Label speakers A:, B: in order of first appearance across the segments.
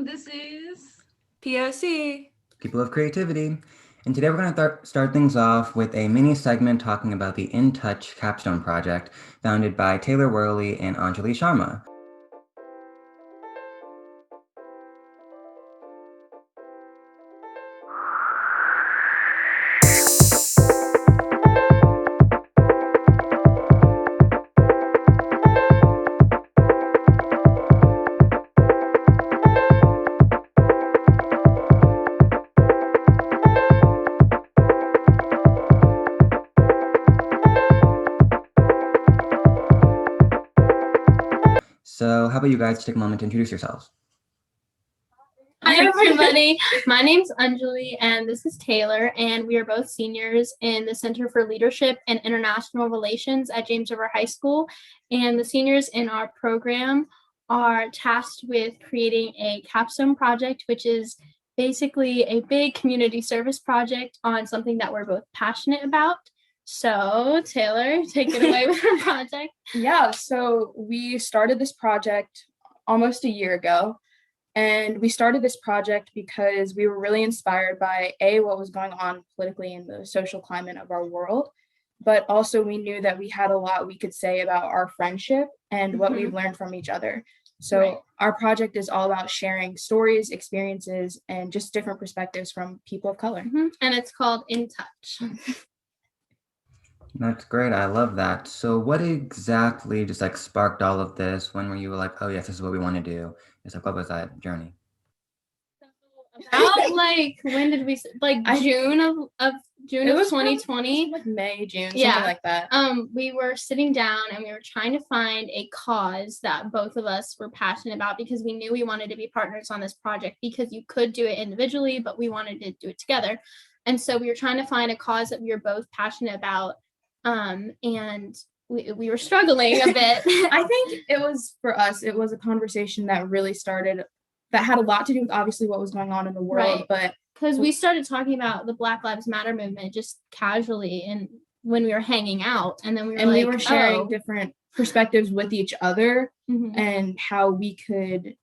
A: and this is
B: POC.
C: People of Creativity. And today we're going to start things off with a mini segment talking about the In Touch capstone project founded by Taylor Whirley and Anjali Sharma. So how about you guys take a moment to introduce yourselves?
D: Hi, everybody. My name's Anjali, and this is Taylor, and we are both seniors in the Center for Leadership and International Relations at James River High School. And the seniors in our program are tasked with creating a capstone project, which is basically a big community service project on something that we're both passionate about. So, Taylor, take it away with our project.
E: Yeah, so we started this project almost a year ago. And we started this project because we were really inspired by what was going on politically in the social climate of our world, but also we knew that we had a lot we could say about our friendship and what we've learned from each other. So Our project is all about sharing stories, experiences, and just different perspectives from people of color.
D: And it's called In Touch.
C: That's great. I love that. So what exactly just sparked all of this? When were you like, oh yes, this is what we want to do? It's like, what was that journey?
D: About when did we June of 2020?
E: Like May, June, something like that.
D: We were sitting down and we were trying to find a cause that both of us were passionate about because we knew we wanted to be partners on this project because you could do it individually, but we wanted to do it together. And so we were trying to find a cause that we were both passionate about. And we were struggling a bit.
E: I think it was a conversation that really started, that had a lot to do with obviously what was going on in the world, but
D: because we started talking about the Black Lives Matter movement just casually and when we were hanging out, and then we were
E: sharing different perspectives with each other and how we could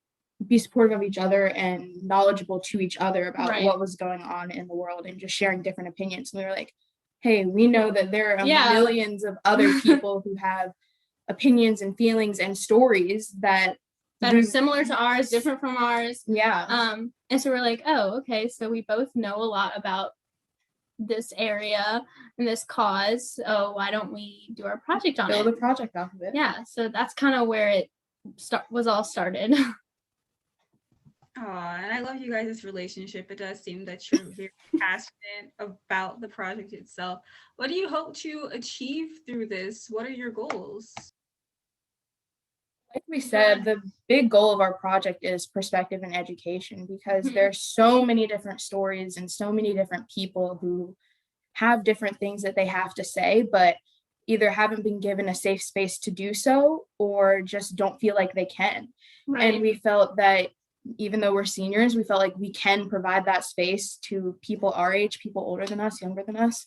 E: be supportive of each other and knowledgeable to each other about what was going on in the world and just sharing different opinions. And we were like, hey, we know that there are millions of other people who have opinions and feelings and stories that
D: are similar to ours, different from ours.
E: Yeah.
D: And so we're like, oh, okay, so we both know a lot about this area and this cause. So why don't we do our project on it?
E: Build a project off of it.
D: Yeah. So that's kind of where it was all started.
A: Oh, and I love you guys' relationship. It does seem that you're very passionate about the project itself. What do you hope to achieve through this? What are your goals?
E: Like we said, the big goal of our project is perspective and education because there's so many different stories and so many different people who have different things that they have to say, but either haven't been given a safe space to do so or just don't feel like they can. And we felt that even though we're seniors, we felt like we can provide that space to people our age, people older than us, younger than us.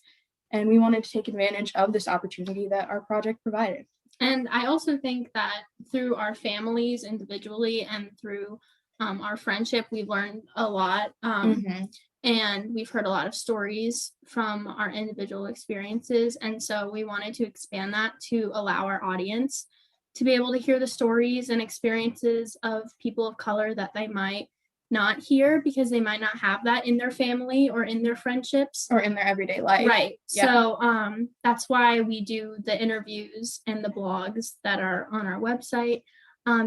E: And we wanted to take advantage of this opportunity that our project provided.
D: And I also think that through our families individually and through our friendship, we've learned a lot. And we've heard a lot of stories from our individual experiences. And so we wanted to expand that to allow our audience to be able to hear the stories and experiences of people of color that they might not hear because they might not have that in their family or in their friendships
E: or in their everyday life.
D: Right. Yeah. So that's why we do the interviews and the blogs that are on our website,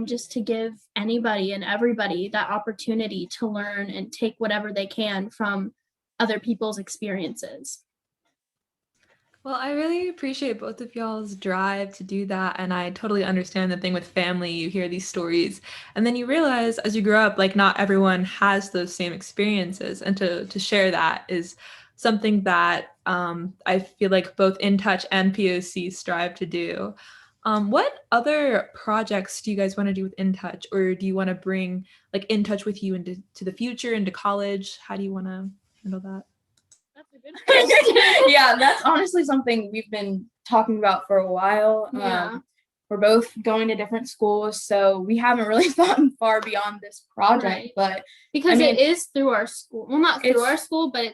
D: just to give anybody and everybody that opportunity to learn and take whatever they can from other people's experiences.
B: Well, I really appreciate both of y'all's drive to do that. And I totally understand the thing with family. You hear these stories and then you realize as you grow up, not everyone has those same experiences. And to share that is something that I feel like both In Touch and POC strive to do. What other projects do you guys want to do with In Touch? Or do you want to bring In Touch with you into the future, into college? How do you want to handle that?
E: Yeah, that's honestly something we've been talking about for a while.
D: Yeah.
E: we're both going to different schools, so we haven't really thought far beyond this project.
D: Right.
E: But
D: because
E: I mean,
D: it is through our school. Well, not through
E: it's-
D: our school, but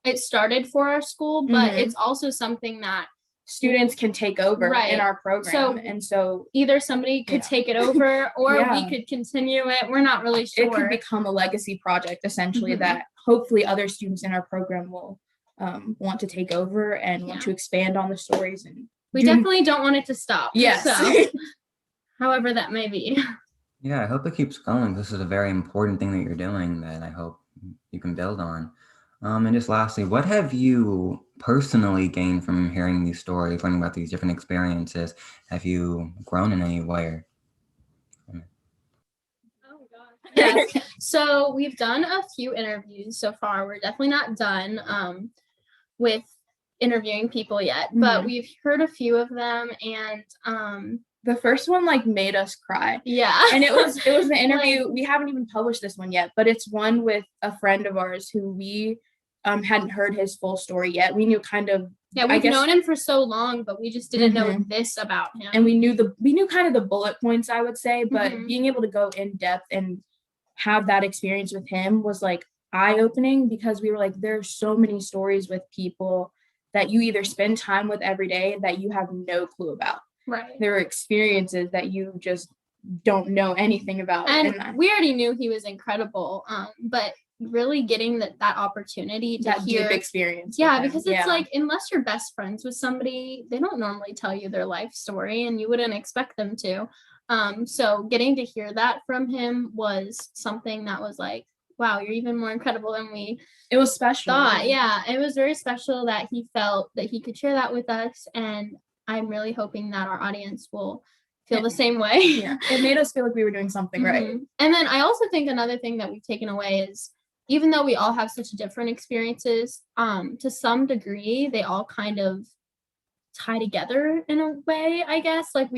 D: it started for our school, but
E: Mhm.
D: it's also something that
E: students can take over
D: Right.
E: in our program,
D: So-
E: and so
D: either somebody could
E: Yeah.
D: take it over or
E: Yeah.
D: we could continue it. We're not really sure.
E: it could become a legacy project essentially
D: Mhm.
E: that hopefully other students in our program will want to take over and want
D: Yeah.
E: to expand on the stories. And
D: We
E: do-
D: definitely don't want it to stop.
E: Yes.
D: So, however that may be.
C: Yeah, I hope it keeps going. This is a very important thing that you're doing that I hope you can build on. And just lastly, what have you personally gained from hearing these stories, learning about these different experiences? Have you grown in any way?
D: Oh god. Yes. So we've done a few interviews so far. We're definitely not done with interviewing people yet, but
E: Mhm.
D: we've heard a few of them, and
E: The first one like made us cry.
D: yeah.
E: And it was the interview.
D: Like-
E: We haven't even published this one yet, but it's one with a friend of ours who we hadn't heard his full story yet. We knew kind of
D: Yeah,
E: I
D: we've
E: guess-
D: known him for so long, but we just didn't know
E: Mhm.
D: this about him.
E: and we knew kind of the bullet points, I would say, but
D: Mhm.
E: being able to go in depth and have that experience with him was like eye-opening, because we were like, there's so many stories with people that you either spend time with every day that you have no clue about.
D: Right.
E: There are experiences that you just don't know anything about.
D: And we already knew he was incredible, but really getting that opportunity to
E: that
D: hear
E: deep experience.
D: yeah,
E: with him.
D: because it's like, unless you're best friends with somebody, they don't normally tell you their life story, and you wouldn't expect them to. So getting to hear that from him was something that was like, wow, you're even more incredible than we
E: it was special.
D: thought. Yeah, it was very special that he felt that he could share that with us, and I'm really hoping that our audience will feel the same way.
E: Yeah. It made us feel like we were doing something right.
D: Mhm. And then I also think another thing that we've taken away is, even though we all have such different experiences, to some degree, they all kind of tie together in a way, I guess. Like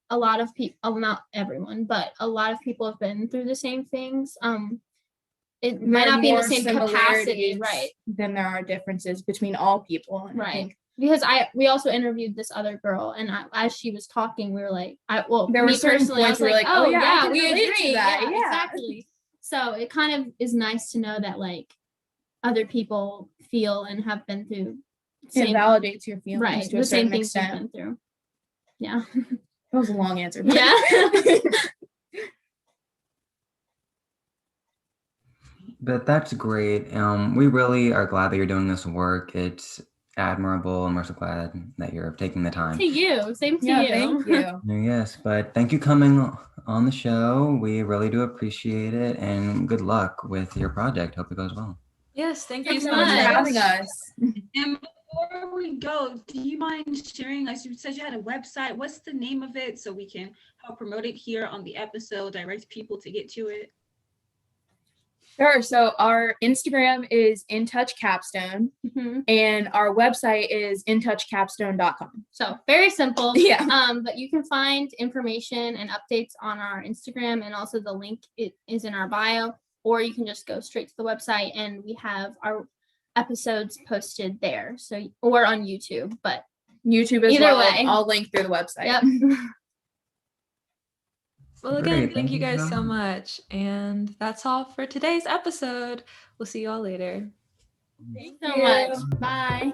D: a lot of people, not everyone, but a lot of people have been through the same things. It might
E: There are
D: not be in the
E: more
D: same capacity,
E: similarities
D: right?
E: Than there are differences between all people. And I
D: Right.
E: think
D: Because we also interviewed this other girl, and as she was talking, we were like,
E: There were
D: me
E: certain
D: personally, I
E: points
D: was
E: where
D: like,
E: we're like, oh, yeah, I can
D: we
E: relate to
D: agree.
E: that,
D: Yeah,
E: yeah.
D: exactly. So it kind of is nice to know that like other people feel and have been through
E: it validates your feelings
D: right
E: to a
D: the same
E: certain
D: things you've
E: extent.
D: been through. Yeah.
E: That was a long answer. but-
D: Yeah.
C: But that's great. We really are glad that you're doing this work. It's admirable, and we're so glad that you're taking the time.
D: To you. Same to
E: yeah,
D: you.
E: thank you.
C: Yes, but thank you coming on the show. We really do appreciate it, and good luck with your project. Hope it goes well.
B: Yes, thank
E: Thanks
B: you
E: so
B: so
E: much for
B: much.
E: having us.
A: And before we go, do you mind sharing, like you said you had a website, what's the name of it so we can help promote it here on the episode, direct people to get to it?
E: Sure. So our Instagram is intouchcapstone,
D: Mhm.
E: and our website is intouchcapstone.com.
D: So very simple.
E: Yeah.
D: But you can find information and updates on our Instagram, and also the link is in our bio, or you can just go straight to the website, and we have our episodes posted there. So, or on YouTube, but
E: YouTube as
D: Either
E: well.
D: way.
E: I'll link through the website.
D: yep.
B: Well, again,
C: Great,
B: thank you guys
C: so
B: so much. And that's all for today's episode. We'll see you all later.
D: Thanks so much. Bye.